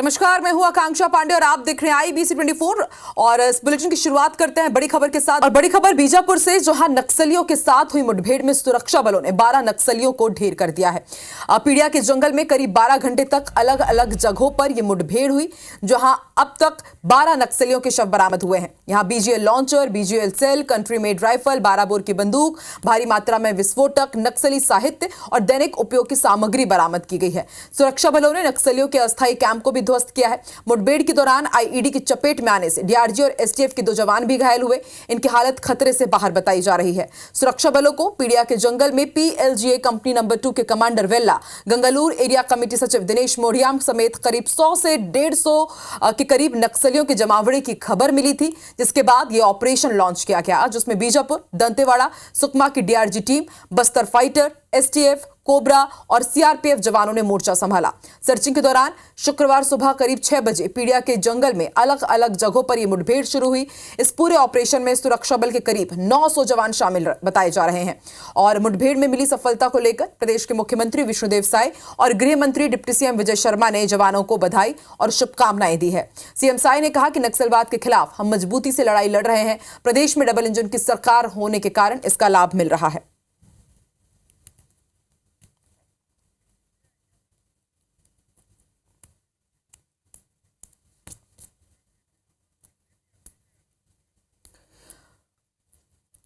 नमस्कार, मैं हूं आकांक्षा पांडे और आप देख रहे हैं IBC 24 और इस बुलेटिन की शुरुआत करते हैं बड़ी खबर के साथ। और बड़ी खबर बीजापुर से, जहां नक्सलियों के साथ हुई मुठभेड़ में सुरक्षा बलों ने 12 नक्सलियों को ढेर कर दिया है। पीड़िया के जंगल में करीब 12 घंटे तक अलग अलग जगहों पर यह मुठभेड़ हुई, जहां अब तक 12 नक्सलियों के शव बरामद हुए हैं। यहां BGL launcher, BGL shell, country made rifle, 12 bore की बंदूक, भारी मात्रा में विस्फोटक, नक्सली साहित्य और दैनिक उपयोग की सामग्री बरामद की गई है। सुरक्षा बलों ने नक्सलियों के अस्थायी कैंप को भी ध्वस्त किया है। मुठभेड़ के दौरान IED की चपेट में आने से DRG और STF के 2 जवान भी घायल हुए। इनकी हालत खतरे से बाहर बताई जा रही है। सुरक्षा बलों को पीड़िया के जंगल में PLGA कंपनी नंबर 2 के commander Velha, Gangalur area committee सचिव दिनेश मोढ़ियाम समेत करीब 100 से 150 के करीब नक्सलियों के जमावड़े की खबर मिली थी, जिसके बाद यह ऑपरेशन लॉन्च किया गया, जिसमें बीजापुर, दंतेवाड़ा, सुकमा की DRG team, Bastar fighter, STF, cobra और CRPF जवानों ने मोर्चा संभाला। सर्चिंग के दौरान शुक्रवार सुबह करीब 6 बजे पीड़िया के जंगल में अलग अलग जगहों पर यह मुठभेड़ शुरू हुई। इस पूरे ऑपरेशन में सुरक्षा बल के करीब 900 जवान शामिल बताए जा रहे हैं। और मुठभेड़ में मिली सफलता को लेकर प्रदेश के मुख्यमंत्री विष्णुदेव साय और गृह मंत्री डिप्टी CM विजय शर्मा ने जवानों को बधाई और शुभकामनाएं दी है। CM साय ने कहा कि नक्सलवाद के खिलाफ हम मजबूती से लड़ाई लड़ रहे हैं। प्रदेश में डबल इंजन की सरकार होने के कारण इसका लाभ मिल रहा है।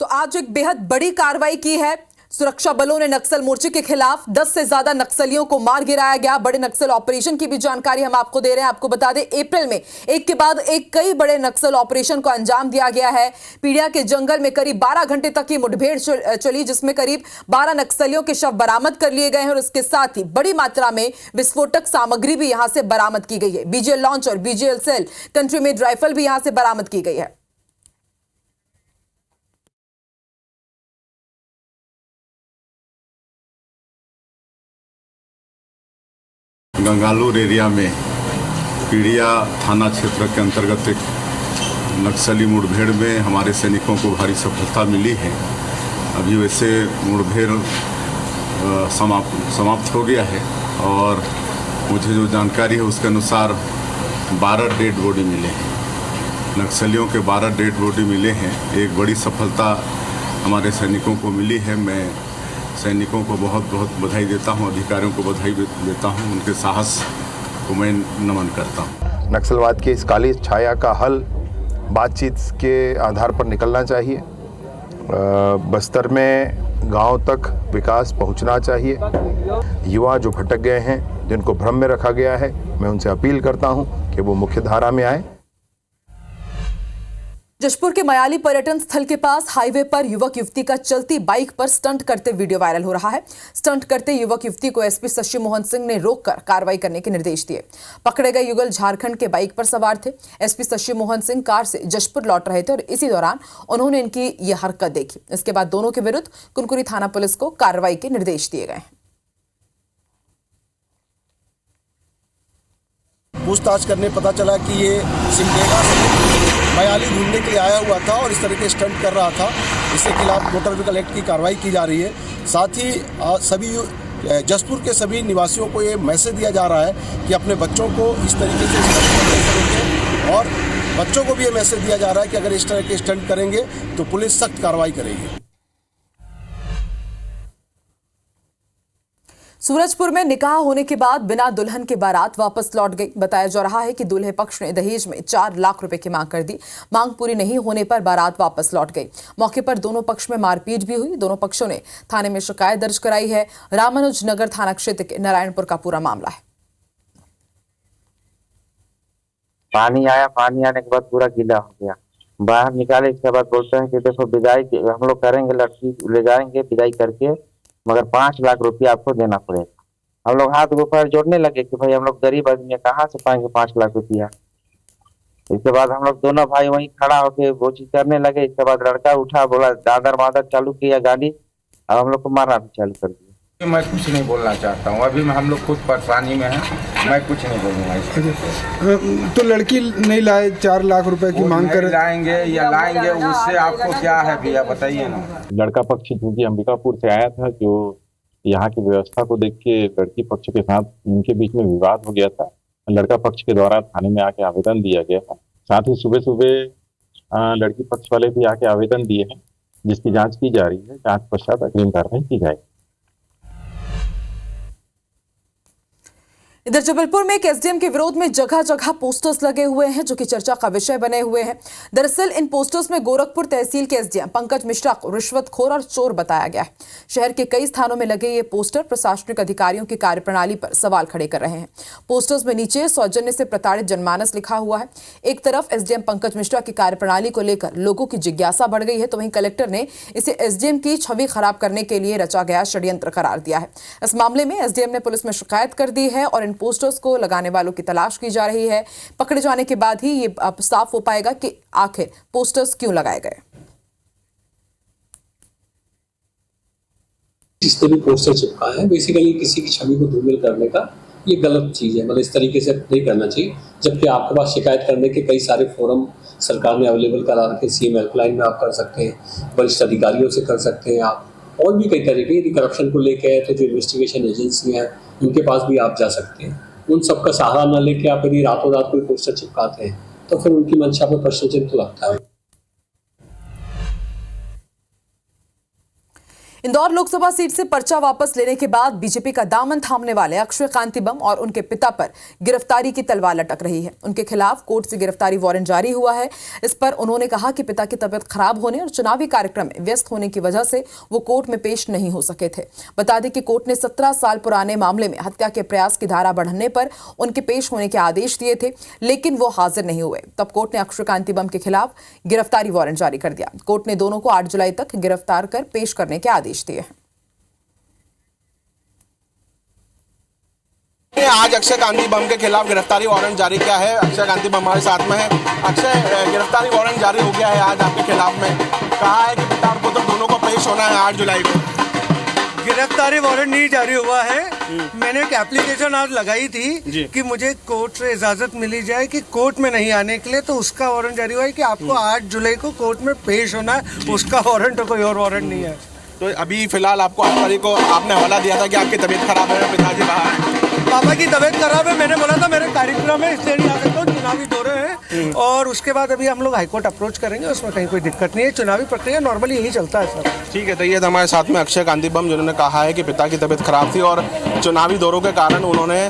तो आज एक बेहद बड़ी कार्रवाई की है सुरक्षा बलों ने नक्सल मोर्चे के खिलाफ। 10 से ज्यादा नक्सलियों को मार गिराया गया। बड़े नक्सल ऑपरेशन की भी जानकारी हम आपको दे रहे हैं। आपको बता दें, अप्रैल में एक के बाद एक कई बड़े नक्सल ऑपरेशन को अंजाम दिया गया है। पीड़िया के जंगल में करीब 12 घंटे तक ये मुठभेड़ चली, जिसमें करीब 12 नक्सलियों के शव बरामद कर लिए गए हैं और इसके साथ ही बड़ी मात्रा में विस्फोटक सामग्री भी यहां से बरामद की गई है। BGL launcher, BGL shell, country made rifle भी यहां से बरामद की गई है। गंगालूर एरिया में पीड़िया थाना क्षेत्र के अंतर्गत एक नक्सली मुठभेड़ में हमारे सैनिकों को भारी सफलता मिली है। अभी वैसे मुठभेड़ समाप्त हो गया है और मुझे जो जानकारी है उसके अनुसार 12 डेड बॉडी मिले हैं। नक्सलियों के 12 डेड बॉडी मिले हैं। एक बड़ी सफलता हमारे सैनिकों को मिली है। मैं सैनिकों को बहुत बहुत बधाई देता हूं, अधिकारियों को बधाई देता हूं, उनके साहस को मैं नमन करता हूं। नक्सलवाद की इस काली छाया का हल बातचीत के आधार पर निकलना चाहिए। बस्तर में गांव तक विकास पहुंचना चाहिए। युवा जो भटक गए हैं, जिनको भ्रम में रखा गया है, मैं उनसे अपील करता हूं कि वो मुख्य धारा में आए। जशपुर के मयाली पर्यटन स्थल के पास हाईवे पर युवक युवती का चलती बाइक पर स्टंट करते वीडियो वायरल हो रहा है। स्टंट करते युवक युवती को SP शशि मोहन सिंह ने रोककर कार्रवाई करने के निर्देश दिए। पकड़े गए युगल झारखंड के बाइक पर सवार थे। SP शशि मोहन सिंह कार से जशपुर लौट रहे थे और इसी दौरान उन्होंने इनकी यह हरकत देखी। इसके बाद दोनों के विरुद्ध कुनकुरी थाना पुलिस को कार्रवाई के निर्देश दिए गए। पूछताछ करने पता चला कि ये सिमडेगा से मयाली घूमने के लिए आया हुआ था और इस तरह के स्टंट कर रहा था। इसके खिलाफ मोटर व्हीकल एक्ट की कार्रवाई की जा रही है। साथ ही सभी जशपुर के सभी निवासियों को ये मैसेज दिया जा रहा है कि अपने बच्चों को इस तरीके से स्टंट नहीं करेंगे और बच्चों को भी ये मैसेज दिया जा रहा है कि अगर इस तरह के स्टंट करेंगे तो पुलिस सख्त कार्रवाई करेगी। सूरजपुर में निकाह होने के बाद बिना दुल्हन के बारात वापस लौट गई। बताया जा रहा है कि दूल्हे पक्ष ने दहेज में 4 लाख रुपए की मांग कर दी। मांग पूरी नहीं होने पर बारात वापस लौट गई। मौके पर दोनों पक्ष में मारपीट भी हुई। दोनों पक्षों ने थाने में शिकायत दर्ज कराई है। रामानुज नगर थाना क्षेत्र के नारायणपुर का पूरा मामला है। पानी आया, पानी आने के बाद पूरा गीला हो गया। बाहर निकाले, इसके बाद बोलते हैं कि देखो विदाई हम लोग करेंगे, लड़की ले जाएंगे विदाई करके, मगर 5 लाख रुपया आपको देना पड़ेगा। हम लोग हाथ ऊपर जोड़ने लगे कि भाई हम लोग गरीब आदमी है, कहाँ से पाएंगे 5 लाख रुपया। इसके बाद हम लोग दोनों भाई वहीं खड़ा होके वो चीज करने लगे। इसके बाद लड़का उठा, बोला दादर मादर चालू किया गाड़ी और हम लोग को मारना भी चालू कर दिया। मैं कुछ नहीं बोलना चाहता हूँ। अभी हम लोग खुद परेशानी में हैं, मैं कुछ नहीं बोलूँगा इसके। तो लड़की नहीं लाए, 4 लाख रुपए की मांग कर लाएंगे या लाएंगे, उससे आपको क्या है भैया बताइए ना। लड़का पक्ष क्योंकि अंबिकापुर से आया था, जो यहाँ की व्यवस्था को देख के लड़की पक्ष के साथ इनके बीच में विवाद हो गया था। लड़का पक्ष के द्वारा थाने में आके आवेदन दिया गया है। साथ ही सुबह सुबह लड़की पक्ष वाले भी आके आवेदन दिए हैं, जिसकी जांच की जा रही है। जांच पश्चात अग्रिम कार्रवाई की जाएगी। इधर जबलपुर में एक एसडीएम के विरोध में जगह जगह पोस्टर्स लगे हुए हैं जो कि चर्चा का विषय बने हुए हैं। दरअसल इन पोस्टर्स में गोरखपुर तहसील के एसडीएम पंकज मिश्रा को रिश्वतखोर और चोर बताया गया है। शहर के कई स्थानों में लगे ये पोस्टर प्रशासनिक अधिकारियों की कार्यप्रणाली पर सवाल खड़े कर रहे हैं। पोस्टर्स में नीचे सौजन्य से प्रताड़ित जनमानस लिखा हुआ है। एक तरफ एसडीएम पंकज मिश्रा की कार्यप्रणाली को लेकर लोगों की जिज्ञासा बढ़ गई है, तो वहीं कलेक्टर ने इसे एसडीएम की छवि खराब करने के लिए रचा गया षड्यंत्र करार दिया है। इस मामले में एसडीएम ने पुलिस में शिकायत कर दी है और इन पोस्टर्स को लगाने वालों की तलाश की जा रही है। पकड़े जाने के बाद ही ये साफ हो पाएगा कि आखिर पोस्टर्स क्यों लगाए गए। जिसने भी पोस्टर चिपका है बेसिकली किसी की छवि को धूमिल करने का ये गलत चीज है। मतलब इस तरीके से नहीं करना चाहिए, जबकि आपके पास शिकायत करने के कई सारे फोरम सरकार ने अवेलेबल करा रखे। सीएम हेल्पलाइन में आप कर सकते हैं, वरिष्ठ अधिकारियों से कर सकते हैं आप, और भी कई तरीके। यदि करप्शन को लेकर है तो जो इन्वेस्टिगेशन एजेंसी हैं उनके पास भी आप जा सकते हैं। उन सबका सहारा न लेके आप यदि रातों रात कोई पोस्टर चिपकाते हैं तो फिर उनकी मंशा पर प्रश्न चिन्ह तो लगता है। इंदौर लोकसभा सीट से पर्चा वापस लेने के बाद बीजेपी का दामन थामने वाले अक्षय कांति बम और उनके पिता पर गिरफ्तारी की तलवार लटक रही है। उनके खिलाफ कोर्ट से गिरफ्तारी वारंट जारी हुआ है। इस पर उन्होंने कहा कि पिता की तबीयत खराब होने और चुनावी कार्यक्रम में व्यस्त होने की वजह से वो कोर्ट में पेश नहीं हो सके थे। बता दें कि कोर्ट ने 17 साल पुराने मामले में हत्या के प्रयास की धारा बढ़ने पर उनके पेश होने के आदेश दिए थे, लेकिन वो हाजिर नहीं हुए। तब कोर्ट ने अक्षय कांति बम के खिलाफ गिरफ्तारी वारंट जारी कर दिया। कोर्ट ने दोनों को 8 जुलाई तक गिरफ्तार कर पेश करने के आदेश दिए हैं। आज अक्षय कांति बम के खिलाफ गिरफ्तारी वारंट जारी किया है। अक्षय कांति बम हमारे साथ में है। अक्षय, गिरफ्तारी वारंट जारी हो गया है आज आपके खिलाफ में। कहा है कि पिता और पुत्र दोनों को पेश होना है 8 जुलाई को। गिरफ्तारी वारंट नहीं जारी हुआ है। मैंने एक एप्लीकेशन आज लगाई थी कि मुझे कोर्ट से इजाजत मिली जाए कि कोर्ट में नहीं आने के लिए, तो उसका वारंट जारी हुआ है कि आपको 8 जुलाई को कोर्ट में पेश होना है। उसका वारंट, कोई और वारंट नहीं है। तो अभी फिलहाल आपको 8 तारीख को आपने हवाला दिया था कि आपकी तबीयत खराब है, पिताजी बाहर हैं। पापा की तबीयत खराब है, मैंने बोला था मेरे कार्यक्रम है इसलिए नहीं आ सकता हूँ, चुनावी दौरे हैं। और उसके बाद अभी हम लोग हाईकोर्ट अप्रोच करेंगे, उसमें कहीं कोई दिक्कत नहीं है। चुनावी प्रक्रिया नॉर्मली यही चलता है सर। ठीक है, तो ये हमारे साथ में अक्षय कांति बम, जिन्होंने कहा है कि पिता की तबीयत खराब थी और चुनावी दौरों के कारण उन्होंने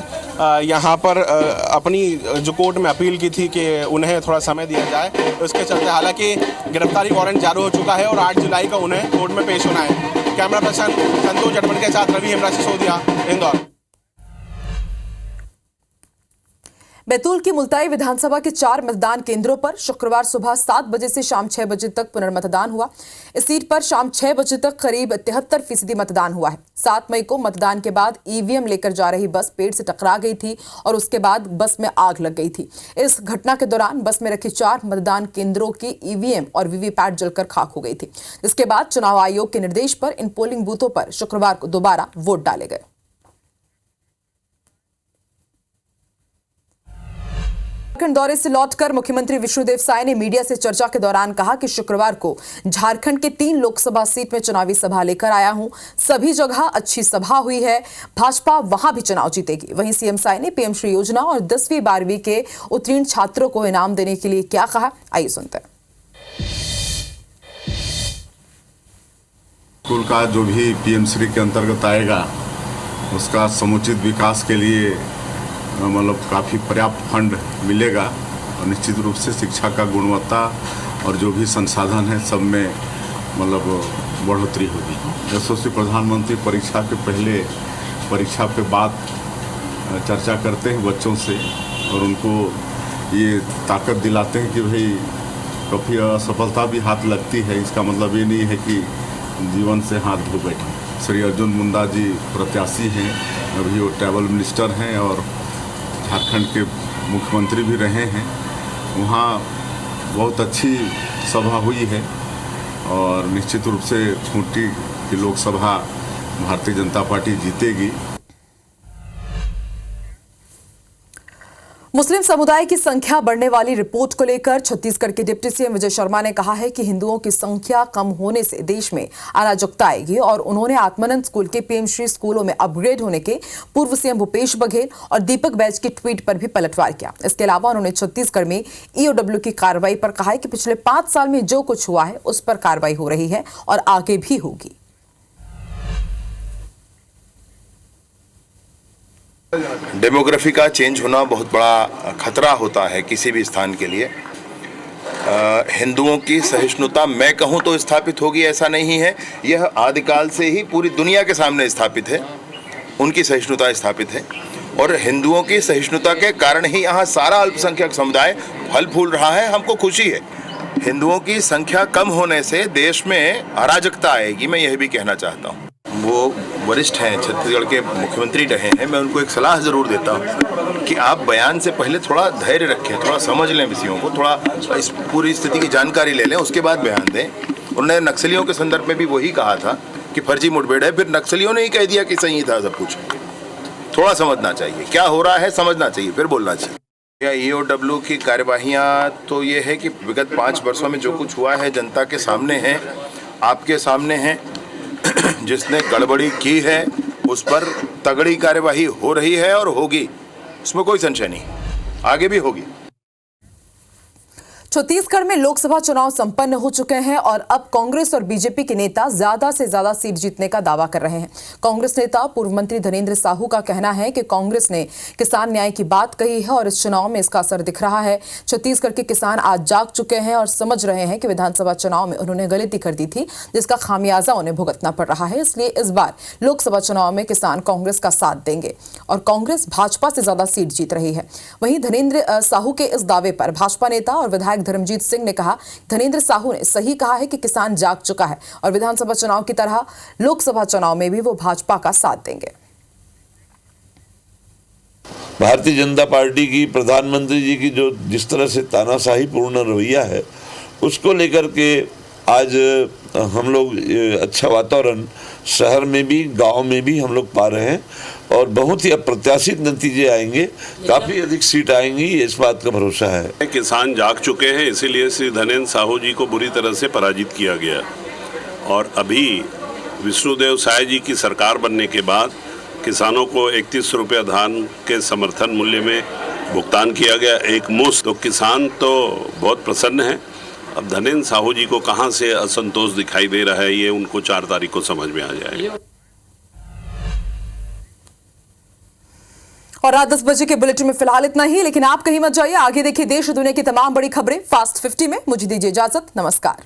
यहाँ पर अपनी जो कोर्ट में अपील की थी कि उन्हें थोड़ा समय दिया जाए। तो इसके चलते हालांकि गिरफ्तारी वारंट जारी हो चुका है और 8 जुलाई को उन्हें कोर्ट में पेश होना है। कैमरा पर्सन संतोष जटमन के साथ रवि हेमराज सिसोदिया, इंदौर। बैतूल की मुल्ताई विधानसभा के 4 मतदान केंद्रों पर शुक्रवार सुबह 7 बजे से शाम 6 बजे तक पुनर्मतदान हुआ। इस सीट पर शाम 6 बजे तक करीब 73% मतदान हुआ है। 7 मई को मतदान के बाद ईवीएम लेकर जा रही बस पेड़ से टकरा गई थी और उसके बाद बस में आग लग गई थी। इस घटना के दौरान बस में रखी 4 मतदान केंद्रों की ईवीएम और वीवीपैट जलकर खाक हो गई थी। इसके बाद चुनाव आयोग के निर्देश पर इन पोलिंग बूथों पर शुक्रवार को दोबारा वोट डाले गए। झारखंड दौरे से लौटकर मुख्यमंत्री विष्णुदेव साय ने मीडिया से चर्चा के दौरान कहा कि शुक्रवार को झारखंड के 3 लोकसभा सीट में चुनावी सभा लेकर आया हूं। सभी जगह अच्छी सभा हुई है, भाजपा वहां भी चुनाव जीतेगी। वहीं सीएम साय ने पीएम श्री योजना और 10वीं 12वीं के उत्तीर्ण छात्रों को इनाम देने के लिए क्या कहा, आइए सुनते हैं। स्कूल का जो भी पीएम श्री के अंतर्गत आएगा उसका समुचित विकास के लिए मतलब काफ़ी पर्याप्त फंड मिलेगा और निश्चित रूप से शिक्षा का गुणवत्ता और जो भी संसाधन है सब में मतलब बढ़ोतरी होगी। यशस्वी प्रधानमंत्री परीक्षा के पहले, परीक्षा के बाद चर्चा करते हैं बच्चों से और उनको ये ताकत दिलाते हैं कि भाई कभी असफलता भी हाथ लगती है, इसका मतलब ये नहीं है कि जीवन से हाथ धो बैठे। श्री अर्जुन मुंडा जी प्रत्याशी हैं, अभी वो ट्रैवल मिनिस्टर हैं और झारखंड के मुख्यमंत्री भी रहे हैं। वहाँ बहुत अच्छी सभा हुई है और निश्चित रूप से खूंटी की लोकसभा भारतीय जनता पार्टी जीतेगी। मुस्लिम समुदाय की संख्या बढ़ने वाली रिपोर्ट को लेकर छत्तीसगढ़ के डिप्टी सीएम विजय शर्मा ने कहा है कि हिंदुओं की संख्या कम होने से देश में अराजकता आएगी और उन्होंने आत्मानंद स्कूल के पीएमश्री स्कूलों में अपग्रेड होने के पूर्व सीएम भूपेश बघेल और दीपक बैज की ट्वीट पर भी पलटवार किया। इसके अलावा उन्होंने छत्तीसगढ़ में ईओडब्ल्यू की कार्रवाई पर कहा है कि पिछले 5 साल में जो कुछ हुआ है उस पर कार्रवाई हो रही है और आगे भी होगी। डेमोग्राफी का चेंज होना बहुत बड़ा खतरा होता है किसी भी स्थान के लिए। हिंदुओं की सहिष्णुता मैं कहूँ तो स्थापित होगी ऐसा नहीं है, यह आदिकाल से ही पूरी दुनिया के सामने स्थापित है। उनकी सहिष्णुता स्थापित है और हिंदुओं की सहिष्णुता के कारण ही यहाँ सारा अल्पसंख्यक समुदाय फल फूल रहा है। हमको खुशी है। हिंदुओं की संख्या कम होने से देश में अराजकता आएगी, मैं यह भी कहना चाहता हूँ। वो वरिष्ठ हैं, छत्तीसगढ़ के मुख्यमंत्री रहे हैं, मैं उनको एक सलाह ज़रूर देता हूँ कि आप बयान से पहले थोड़ा धैर्य रखें, थोड़ा समझ लें विषयों को, थोड़ा इस पूरी स्थिति की जानकारी ले लें, उसके बाद बयान दें। उन्होंने नक्सलियों के संदर्भ में भी वही कहा था कि फर्जी मुठभेड़ है, फिर नक्सलियों ने ही कह दिया कि सही था सब कुछ। थोड़ा समझना चाहिए, क्या हो रहा है समझना चाहिए, फिर बोलना चाहिए। या ईओडब्ल्यू की कार्यवाहियाँ तो ये है कि विगत 5 वर्षों में जो कुछ हुआ है जनता के सामने है, आपके सामने है। जिसने गड़बड़ी की है उस पर तगड़ी कार्यवाही हो रही है और होगी, उसमें कोई संशय नहीं, आगे भी होगी। छत्तीसगढ़ में लोकसभा चुनाव संपन्न हो चुके हैं और अब कांग्रेस और बीजेपी के नेता ज्यादा से ज्यादा सीट जीतने का दावा कर रहे हैं। कांग्रेस नेता पूर्व मंत्री धनेंद्र साहू का कहना है कि कांग्रेस ने किसान न्याय की बात कही है और इस चुनाव में इसका असर दिख रहा है। छत्तीसगढ़ के किसान आज जाग चुके हैं और समझ रहे हैं कि विधानसभा चुनाव में उन्होंने गलती कर दी थी, जिसका खामियाजा उन्हें भुगतना पड़ रहा है। इसलिए इस बार लोकसभा चुनाव में किसान कांग्रेस का साथ देंगे और कांग्रेस भाजपा से ज्यादा सीट जीत रही है। वहीं धनेंद्र साहू के इस दावे पर भाजपा नेता और विधायक धर्मजीत सिंह ने कहा, धनेंद्र साहू ने सही कहा है कि किसान जाग चुका है और विधानसभा चुनाव की तरह लोकसभा चुनाव में भी वो भाजपा का साथ देंगे। भारतीय जनता पार्टी की प्रधानमंत्री जी की जो जिस तरह से तानाशाही पूर्ण रवैया है, उसको लेकर के आज हम लोग अच्छा वातावरण शहर में भी गांव में भी हम लोग पा रहे हैं और बहुत ही अप्रत्याशित नतीजे आएंगे, काफ़ी अधिक सीट आएंगी, इस बात का भरोसा है। किसान जाग चुके हैं, इसीलिए श्री धनेंद्र साहू जी को बुरी तरह से पराजित किया गया और अभी विष्णुदेव साय जी की सरकार बनने के बाद किसानों को 31 रुपया धान के समर्थन मूल्य में भुगतान किया गया, एक मुश्त। तो किसान तो बहुत प्रसन्न है। अब धनेंद्र साहू जी को कहां से असंतोष दिखाई दे रहा है, ये उनको 4 तारीख को समझ में आ जाएगा। और रात 10 बजे के बुलेटिन में फिलहाल इतना ही, लेकिन आप कहीं मत जाइए, आगे देखिए देश और दुनिया की तमाम बड़ी खबरें फास्ट 50 में। मुझे दीजिए इजाजत, नमस्कार।